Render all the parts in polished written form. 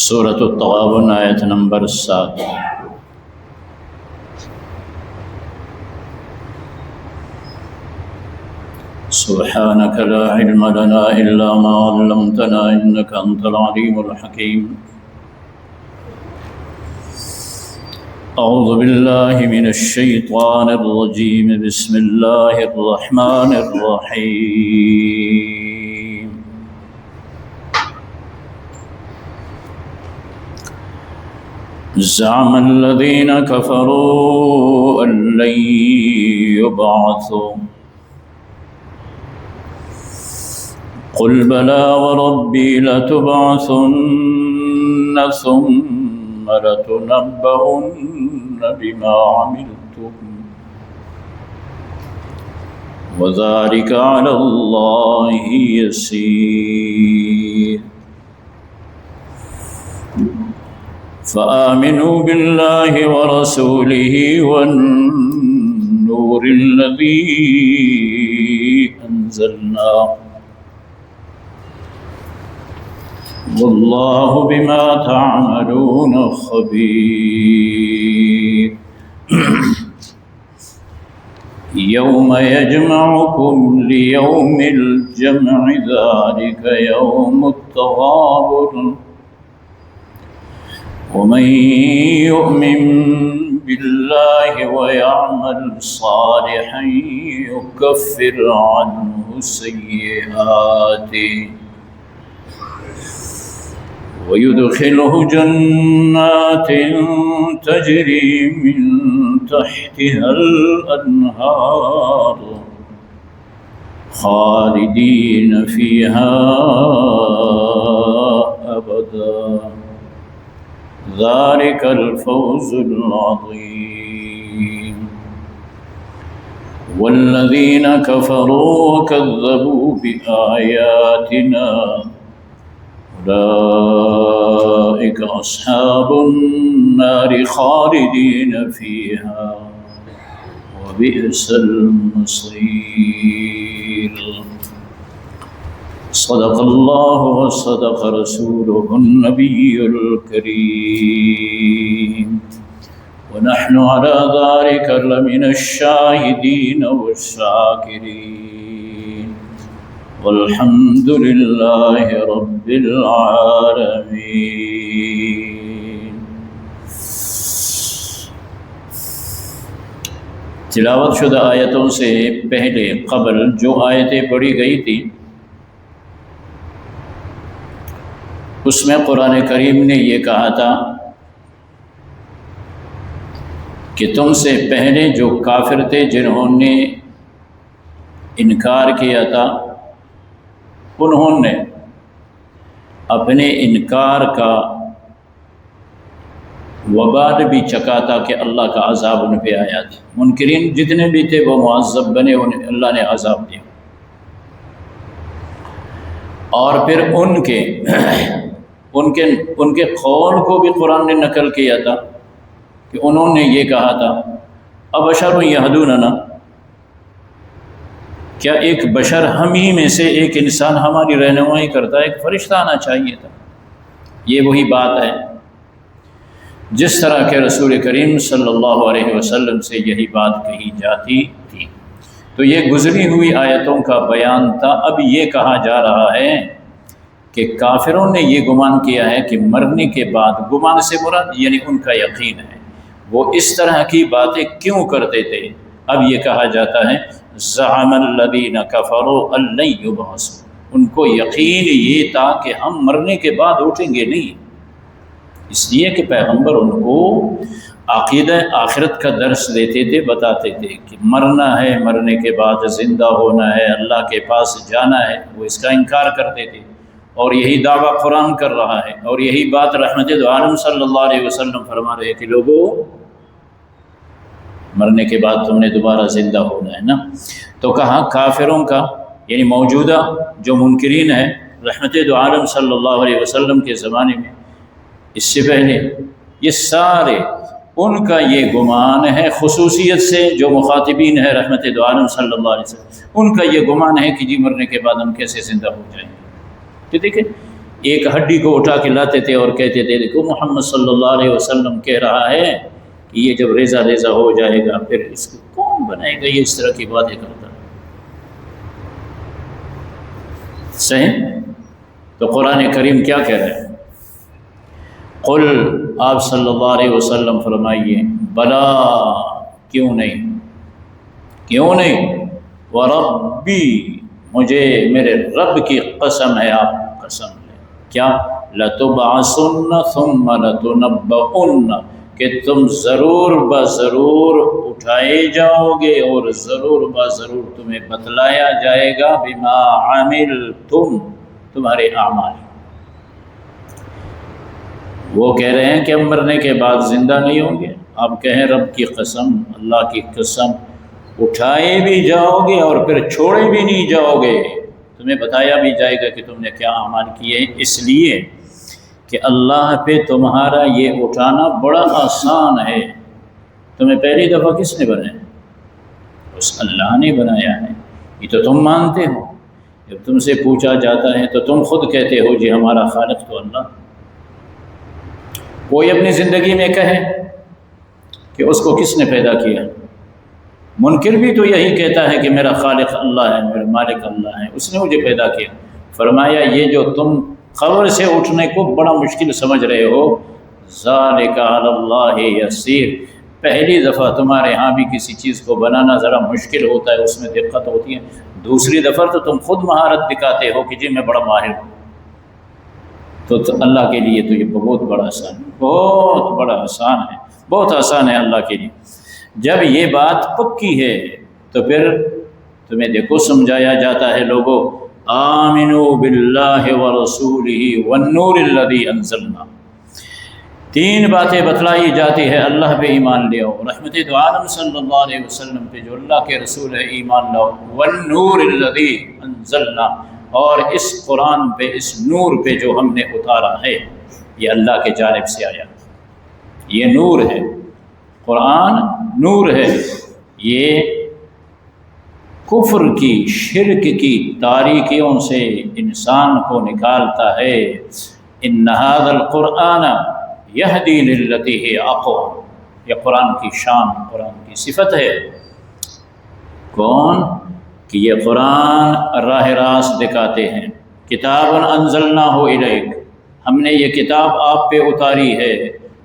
سورۃ التغابن آیت نمبر 7۔ سبحانك لا علم لنا إلا ما علمتنا إنك أنت العليم الحكيم۔ أعوذ بالله من الشيطان الرجيم، بسم الله الرحمن الرحيم۔ زعم الذين كفروا أن لن يبعثوا قل بلى وربي لتبعثن ثم لتنبؤن بما عملتم وذلك على الله يسير۔ فآمنوا بالله ورسوله والنور الذي أنزلنا والله بما تعملون خبير۔ يوم يجمعكم ليوم الجمع ذلك يوم التغابن، ومن يؤمن بالله ويعمل صالحا يكفر عنه سيئاته ويدخله جنات تجري من تحتها الأنهار خالدين فيها أبدا، ذلك الفوز العظيم۔ والذين كفروا وكذبوا بآياتنا أولئك أصحاب النار خالدين فيها وبئس المصير۔ صدق الله وصدق رسوله النبي الكريم، ونحن على ذلك لمن الشاهدين والشاكرين، والحمد لله رب العالمين۔ تلاوت شدہ آیتوں سے پہلے قبل جو آیتیں پڑھی گئی تھی اس میں قرآن کریم نے یہ کہا تھا کہ تم سے پہلے جو کافر تھے جنہوں نے انکار کیا تھا انہوں نے اپنے انکار کا وبال بھی چکا تھا کہ اللہ کا عذاب ان پہ آیا تھا۔ منکرین جتنے بھی تھے وہ معذب بنے، انہیں اللہ نے عذاب دیا، اور پھر ان کے قول کو بھی قرآن نے نقل کیا تھا کہ انہوں نے یہ کہا تھا ابشر یہدوننا، کیا ایک بشر ہم ہی میں سے ایک انسان ہماری رہنمائی کرتا ہے، ایک فرشتہ آنا چاہیے تھا۔ یہ وہی بات ہے جس طرح کہ رسول کریم صلی اللہ علیہ وسلم سے یہی بات کہی جاتی تھی۔ تو یہ گزری ہوئی آیتوں کا بیان تھا۔ اب یہ کہا جا رہا ہے کہ کافروں نے یہ گمان کیا ہے کہ مرنے کے بعد، گمان سے مراد یعنی ان کا یقین ہے، وہ اس طرح کی باتیں کیوں کرتے تھے۔ اب یہ کہا جاتا ہے زعم الذین کفروا ان لن یبعثوا، ان کو یقین یہ تھا کہ ہم مرنے کے بعد اٹھیں گے نہیں، اس لیے کہ پیغمبر ان کو عقیدہ آخرت کا درس دیتے تھے، بتاتے تھے کہ مرنا ہے، مرنے کے بعد زندہ ہونا ہے، اللہ کے پاس جانا ہے۔ وہ اس کا انکار کرتے تھے، اور یہی دعویٰ قرآن کر رہا ہے، اور یہی بات رحمت دو عالم صلی اللہ علیہ وسلم فرما رہے کہ لوگوں مرنے کے بعد تم نے دوبارہ زندہ ہونا ہے نا۔ تو کہا کافروں کا یعنی موجودہ جو منکرین ہیں رحمت دو عالم صلی اللہ علیہ وسلم کے زمانے میں، اس سے پہلے یہ سارے ان کا یہ گمان ہے خصوصیت سے جو مخاطبین ہے رحمت دو عالم صلی اللہ علیہ وسلم، ان کا یہ گمان ہے کہ جی مرنے کے بعد ہم کیسے زندہ ہو جائیں گے۔ تو دیکھیں ایک ہڈی کو اٹھا کے لاتے تھے اور کہتے تھے دیکھو محمد صلی اللہ علیہ وسلم کہہ رہا ہے کہ یہ جب ریزہ ریزہ ہو جائے گا پھر اس کو کون بنائے گا، یہ اس طرح کی باتیں کرتا ہے۔ صحیح؟ تو قرآن کریم کیا کہہ رہے ہیں؟ قل، آپ صلی اللہ علیہ وسلم فرمائیے، بلا، کیوں نہیں، کیوں نہیں، وربی، مجھے میرے رب کی قسم ہے، آپ قسم لیں، کیا، لتبعثن ثم لتنبؤن، کہ تم ضرور بضرور اٹھائے جاؤ گے اور ضرور بضرور تمہیں بتلایا جائے گا بما عملتم، تمہارے اعمال۔ وہ کہہ رہے ہیں کہ ہم مرنے کے بعد زندہ نہیں ہوں گے، آپ کہیں رب کی قسم، اللہ کی قسم، اٹھائے بھی جاؤ گے اور پھر چھوڑے بھی نہیں جاؤ گے، تمہیں بتایا بھی جائے گا کہ تم نے کیا اعمال کیے ہیں، اس لیے کہ اللہ پہ تمہارا یہ اٹھانا بڑا آسان ہے۔ تمہیں پہلی دفعہ کس نے بنایا؟ اس اللہ نے بنایا ہے، یہ تو تم مانتے ہو۔ جب تم سے پوچھا جاتا ہے تو تم خود کہتے ہو جی ہمارا خالق تو اللہ۔ کوئی اپنی زندگی میں کہے کہ اس کو کس نے پیدا کیا، منکر بھی تو یہی کہتا ہے کہ میرا خالق اللہ ہے، میرا مالک اللہ ہے، اس نے مجھے پیدا کیا۔ فرمایا یہ جو تم قبر سے اٹھنے کو بڑا مشکل سمجھ رہے ہو، ذالک علی اللہ یسیر، پہلی دفعہ تمہارے ہاں بھی کسی چیز کو بنانا ذرا مشکل ہوتا ہے، اس میں دقت ہوتی ہے، دوسری دفعہ تو تم خود مہارت دکھاتے ہو کہ جی میں بڑا ماہر ہوں۔ تو اللہ کے لیے تو یہ بہت بڑا آسان ہے، بہت بڑا آسان ہے، بہت آسان ہے اللہ کے لیے۔ جب یہ بات پکی ہے تو پھر تمہیں دیکھو سمجھایا جاتا ہے، لوگوں آمنوا باللہ ورسولہ والنور الذی انزلنا، تین باتیں بتلائی جاتی ہے، اللہ پہ ایمان لے آؤ، رحمت دو عالم صلی اللہ علیہ وسلم پہ جو اللہ کے رسول ہے ایمان لاؤ، والنور الذی انزلنا، اور اس قرآن پہ، اس نور پہ جو ہم نے اتارا ہے، یہ اللہ کے جانب سے آیا، یہ نور ہے، قرآن نور ہے، یہ کفر کی، شرک کی تاریکیوں سے انسان کو نکالتا ہے۔ ان ھذا القرآن یہدی للتی ہی اقوم، یہ قرآن کی شان، قرآن کی صفت ہے۔ کون؟ کہ یہ قرآن راہ راست دکھاتے ہیں۔ کتاب انزلناہ الیک، ہم نے یہ کتاب آپ پہ اتاری ہے،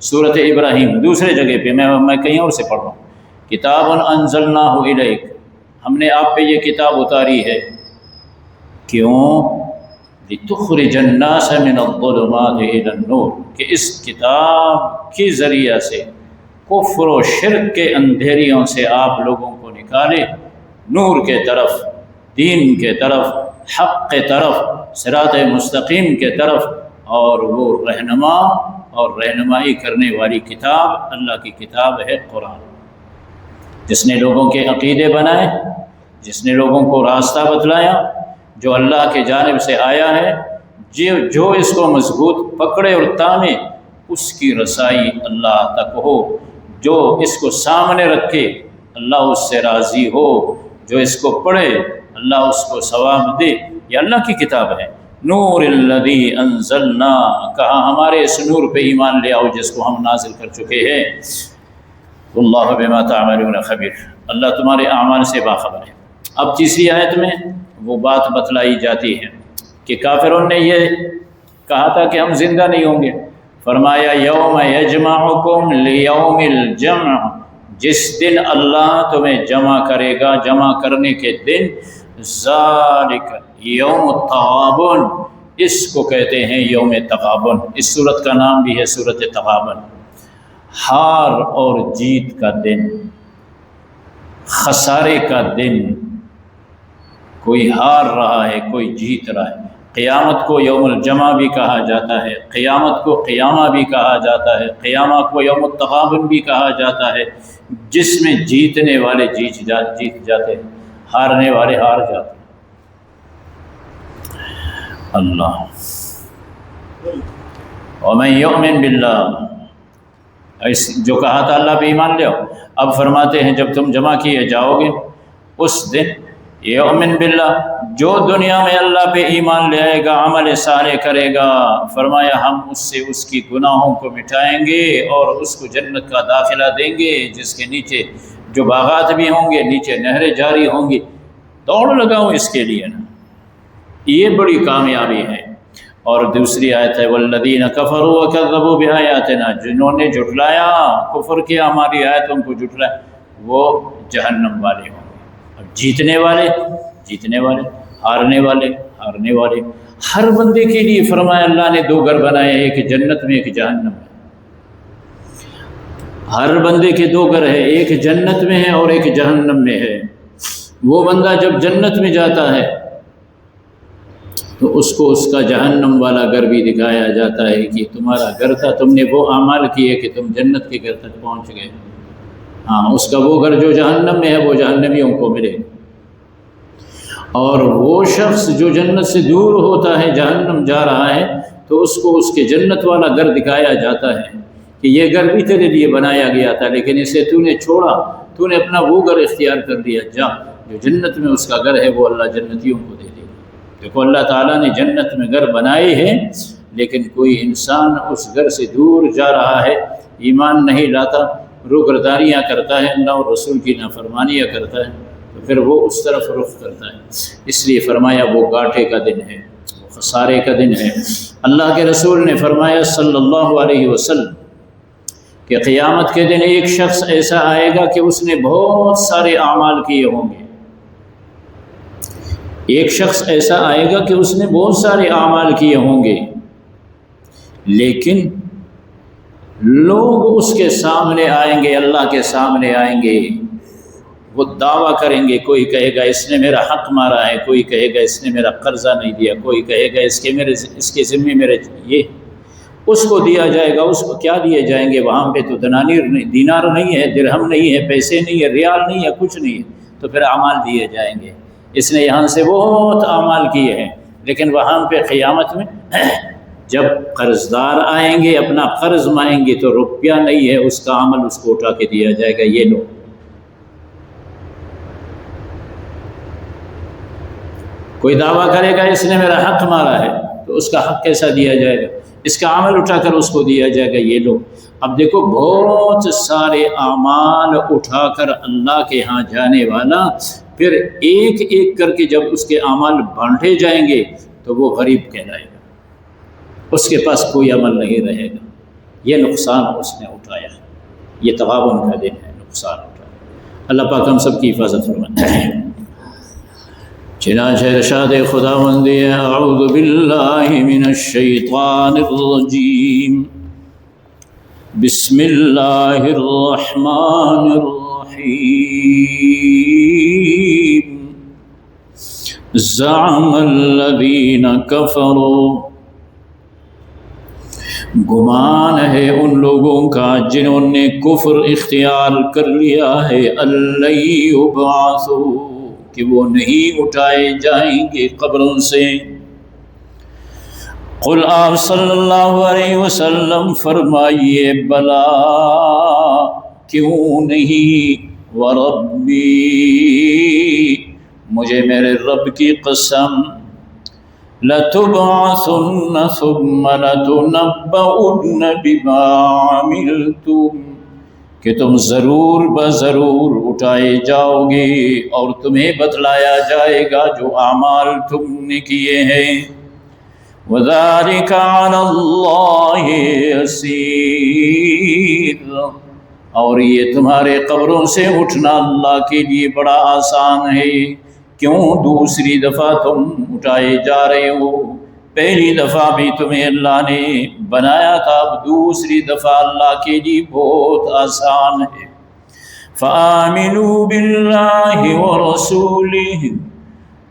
سورۃ ابراہیم دوسرے جگہ پہ، میں کہیں اور سے پڑھ رہا ہوں، کتاب انزلناہ الیک، ہم نے آپ پہ یہ کتاب اتاری ہے، کیوں؟ لتخرج الناس من الظلمات الی النور، کہ اس کتاب کے ذریعہ سے کفر و شرک کے اندھیریوں سے آپ لوگوں کو نکالے نور کے طرف، دین کے طرف، حق کے طرف، صراط مستقیم کے طرف، اور وہ رہنما اور رہنمائی کرنے والی کتاب اللہ کی کتاب ہے قرآن، جس نے لوگوں کے عقیدے بنائے، جس نے لوگوں کو راستہ بتلایا، جو اللہ کے جانب سے آیا ہے، جو اس کو مضبوط پکڑے اور تامے، اس کی رسائی اللہ تک ہو، جو اس کو سامنے رکھے اللہ اس سے راضی ہو، جو اس کو پڑھے اللہ اس کو ثواب دے، یہ اللہ کی کتاب ہے۔ نور الذی انزلنا، کہا ہمارے اس نور پہ ایمان لے آؤ جس کو ہم نازل کر چکے ہیں۔ اللہ بما تعملون خبیر، اللہ تمہارے اعمال سے باخبر ہے۔ اب تیسری آیت میں وہ بات بتلائی جاتی ہے کہ کافروں نے یہ کہا تھا کہ ہم زندہ نہیں ہوں گے، فرمایا یوم یجمعکم لیوم الجمع، جس دن اللہ تمہیں جمع کرے گا، جمع کرنے کے دن، ذالک یوم التغابن، اس کو کہتے ہیں یوم تغابن، اس صورت کا نام بھی ہے صورت تغابن، ہار اور جیت کا دن، خسارے کا دن، کوئی ہار رہا ہے کوئی جیت رہا ہے۔ قیامت کو یوم الجمع بھی کہا جاتا ہے، قیامت کو قیامہ بھی کہا جاتا ہے، قیامہ کو یوم التغابن بھی کہا جاتا ہے، جس میں جیتنے والے جیت جاتے ہیں، ہارنے والے ہار جاتے ہیں۔ اللہ ومن یؤمن باللہ، جو کہا تھا اللہ پہ ایمان لے آؤ، اب فرماتے ہیں جب تم جمع کیے جاؤ گے اس دن یؤمن باللہ، جو دنیا میں اللہ پہ ایمان لے آئے گا، عمل صالح کرے گا، فرمایا ہم اس سے اس کی گناہوں کو مٹائیں گے اور اس کو جنت کا داخلہ دیں گے، جس کے نیچے جو باغات بھی ہوں گے، نیچے نہریں جاری ہوں گی۔ دوڑ لگاؤ اس کے لیے نا، یہ بڑی کامیابی ہے۔ اور دوسری آیت ہے والذین کفروا وکذبوا بآیاتنا، جنہوں نے جھٹلایا، کفر کیا، ہماری آیتوں کو جھٹلایا، وہ جہنم والے ہوں گے۔ اب جیتنے والے، ہارنے والے، ہر بندے کے لیے فرمایا اللہ نے دو گھر بنائے، ایک جنت میں ایک جہنم میں۔ ہر بندے کے دو گھر ہے، ایک جنت میں ہے اور ایک جہنم میں ہے۔ وہ بندہ جب جنت میں جاتا ہے تو اس کو اس کا جہنم والا گھر بھی دکھایا جاتا ہے کہ تمہارا گھر تھا، تم نے وہ اعمال کیے کہ تم جنت کے گھر تک پہنچ گئے۔ ہاں، اس کا وہ گھر جو جہنم میں ہے وہ جہنمیوں کو ملے، اور وہ شخص جو جنت سے دور ہوتا ہے، جہنم جا رہا ہے، تو اس کو اس کے جنت والا گھر دکھایا جاتا ہے کہ یہ گھر بھی تیرے لیے بنایا گیا تھا، لیکن اسے تو نے چھوڑا، تو نے اپنا وہ گھر اختیار کر لیا، جا جو جنت میں اس کا گھر ہے وہ اللہ جنتیوں کو دے دے۔ دیکھو اللہ تعالیٰ نے جنت میں گھر بنائے ہیں، لیکن کوئی انسان اس گھر سے دور جا رہا ہے، ایمان نہیں لاتا، روگرداریاں کرتا ہے، اللہ اور رسول کی نافرمانیاں کرتا ہے، تو پھر وہ اس طرف رخ کرتا ہے۔ اس لیے فرمایا وہ گھاٹے کا دن ہے، وہ خسارے کا دن ہے۔ اللہ کے رسول نے فرمایا صلی اللہ علیہ وسلم کہ قیامت کے دن ایک شخص ایسا آئے گا کہ اس نے بہت سارے اعمال کیے ہوں گے۔ ایک شخص ایسا آئے گا کہ اس نے بہت سارے اعمال کیے ہوں گے، لیکن لوگ اس کے سامنے آئیں گے، اللہ کے سامنے آئیں گے، وہ دعویٰ کریں گے، کوئی کہے گا اس نے میرا حق مارا ہے، کوئی کہے گا اس نے میرا قرضہ نہیں دیا، کوئی کہے گا اس کے ذمے میرے یہ، اس کو دیا جائے گا۔ اس کو کیا دیے جائیں گے؟ وہاں پہ تو دینار نہیں ہے، درہم نہیں ہے، پیسے نہیں ہے، ریال نہیں ہے، کچھ نہیں ہے، تو پھر اعمال دیے جائیں گے۔ اس نے یہاں سے بہت اعمال کیے ہیں، لیکن وہاں پہ قیامت میں جب قرض دار آئیں گے، اپنا قرض مانگیں گے، تو روپیہ نہیں ہے، اس کا عمل اس کو اٹھا کے دیا جائے گا، یہ لو۔ کوئی دعویٰ کرے گا اس نے میرا حق مارا ہے، تو اس کا حق کیسا دیا جائے گا؟ اس کا عمل اٹھا کر اس کو دیا جائے گا، یہ لو۔ اب دیکھو بہت سارے اعمال اٹھا کر اللہ کے ہاں جانے والا، پھر ایک ایک کر کے جب اس کے اعمال بانٹے جائیں گے تو وہ غریب کہلائے گا، اس کے پاس کوئی عمل نہیں رہے گا۔ یہ نقصان اس نے اٹھایا، یہ تغابن کا دن ہے، نقصان اٹھایا۔ اللہ پاک ہم سب کی حفاظت فرمائے۔ چنانچہ ارشاد خداوند ہے اعوذ باللہ من الشیطان الرجیم، بسم اللہ الرحمن الرحیم، زعم الذین کفروا، گمان ہے ان لوگوں کا جنہوں نے کفر اختیار کر لیا ہے، الَّن یبعثوا، کہ وہ نہیں اٹھائے جائیں گے قبروں سے۔ قل آپ صلی اللہ علیہ وسلم فرمائیے بلا، کیوں نہیں، وربی، مجھے میرے رب کی قسم، لتبعثن ثم لتنبؤن بما عملتم، کہ تم ضرور بضرور اٹھائے جاؤ گے اور تمہیں بتلایا جائے گا جو اعمال تم نے کیے ہیں۔ وَذَلِكَ عَلَى اللَّهِ يَسِيرٌ، اور یہ تمہارے قبروں سے اٹھنا اللہ کے لیے بڑا آسان ہے۔ کیوں دوسری دفعہ تم اٹھائے جا رہے ہو؟ پہلی دفعہ بھی تمہیں اللہ نے بنایا تھا، اب دوسری دفعہ اللہ کے لیے بہت آسان ہے۔ فَآمِنُوا بِاللَّهِ وَرَسُولِهِ،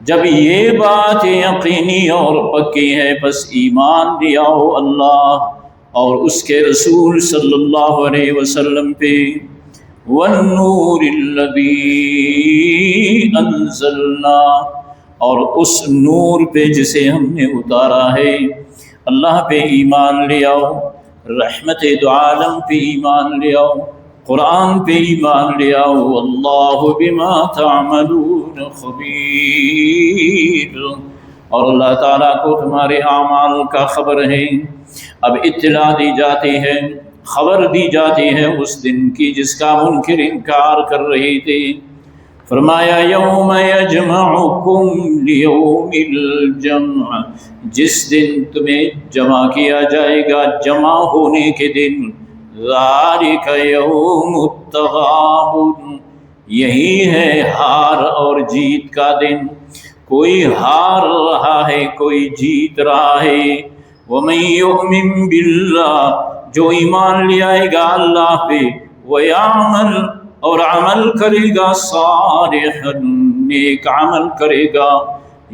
جب یہ بات یقینی اور پکی ہے بس ایمان لے آؤ اللہ اور اس کے رسول صلی اللہ علیہ وسلم پہ۔ وَالنُّورِ الَّذِي أَنزَلْنَا، اور اس نور پہ جسے ہم نے اتارا ہے۔ اللہ پہ ایمان لے آؤ، رحمت دو عالم پہ ایمان لے آؤ، قرآن پہ ایمان لے آؤ، واللہ بما تعملون خبیر، اور اللہ تعالیٰ کو تمہارے اعمال کا خبر ہے۔ اب اطلاع دی جاتی ہے، خبر دی جاتی ہے اس دن کی جس کا منکر انکار کر رہے تھے۔ فرمایا یوم یجمعکم لیوم الجمع، جس دن تمہیں جمع کیا جائے گا، جمع ہونے کے دن، ذالک یوم التغابن، یہی ہے ہار اور جیت کا دن، کوئی ہار رہا ہے کوئی جیت رہا ہے۔ وَمَن يُؤْمِن بِاللَّهِ، جو ایمان لے آئے گا اللہ پہ، وَيَعْمَلْ، اور عمل کرے گا، صالحاً، نیک عمل کرے گا،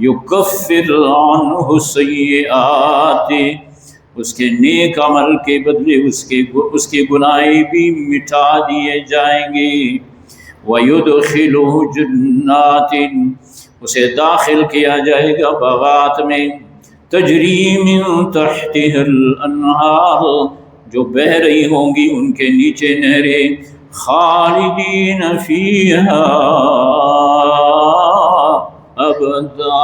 یکفر عنہ سیئات، اس کے نیک عمل کے بدلے اس کے گناہ بھی مٹا دیے جائیں گے۔ وَيُدْخِلُهُ جَنَّاتٍ، اسے داخل کیا جائے گا باغات میں، تجری من تحتها الانہار، جو بہہ رہی ہوں گی ان کے نیچے نہریں، خالدین فیہا ابدا،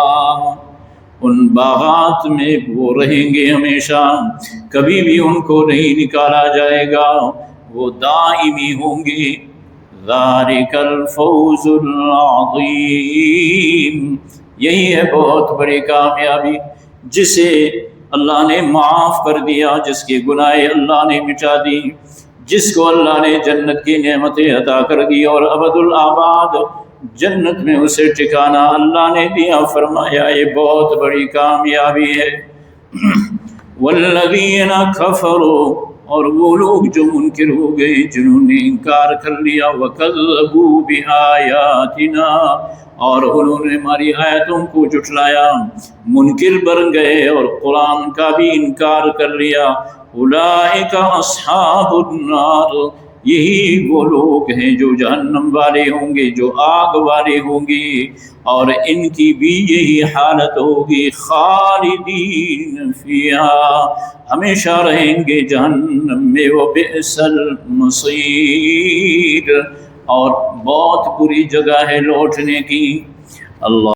ان باغات میں وہ رہیں گے ہمیشہ، کبھی بھی ان کو نہیں نکالا جائے گا، وہ دائمی ہوں گے۔ ذالک الفوز العظیم، یہی ہے بہت بڑی کامیابی، جسے اللہ نے معاف کر دیا، جس کے گناہ اللہ نے مٹا دی، جس کو اللہ نے جنت کی نعمتیں عطا کر دی اور ابد الآباد جنت میں اسے ٹھکانہ اللہ نے دیا۔ فرمایا یہ بہت بڑی کامیابی ہے۔ والذین کفروا، اور وہ لوگ جو منکر ہو گئے، جنہوں نے انکار کر لیا، وکذبوا بآیاتنا، اور انہوں نے ہماری آیتوں کو جھٹلایا، منکر بن گئے اور قرآن کا بھی انکار کر لیا، اولئک اصحاب النار، یہی وہ لوگ ہیں جو جہنم والے ہوں گے، جو آگ والے ہوں گے، اور ان کی بھی یہی حالت ہوگی، خالدین فیہا، ہمیشہ رہیں گے جہنم میں، وبئس المصیر، اور بہت بری جگہ ہے لوٹنے کی۔ اللہ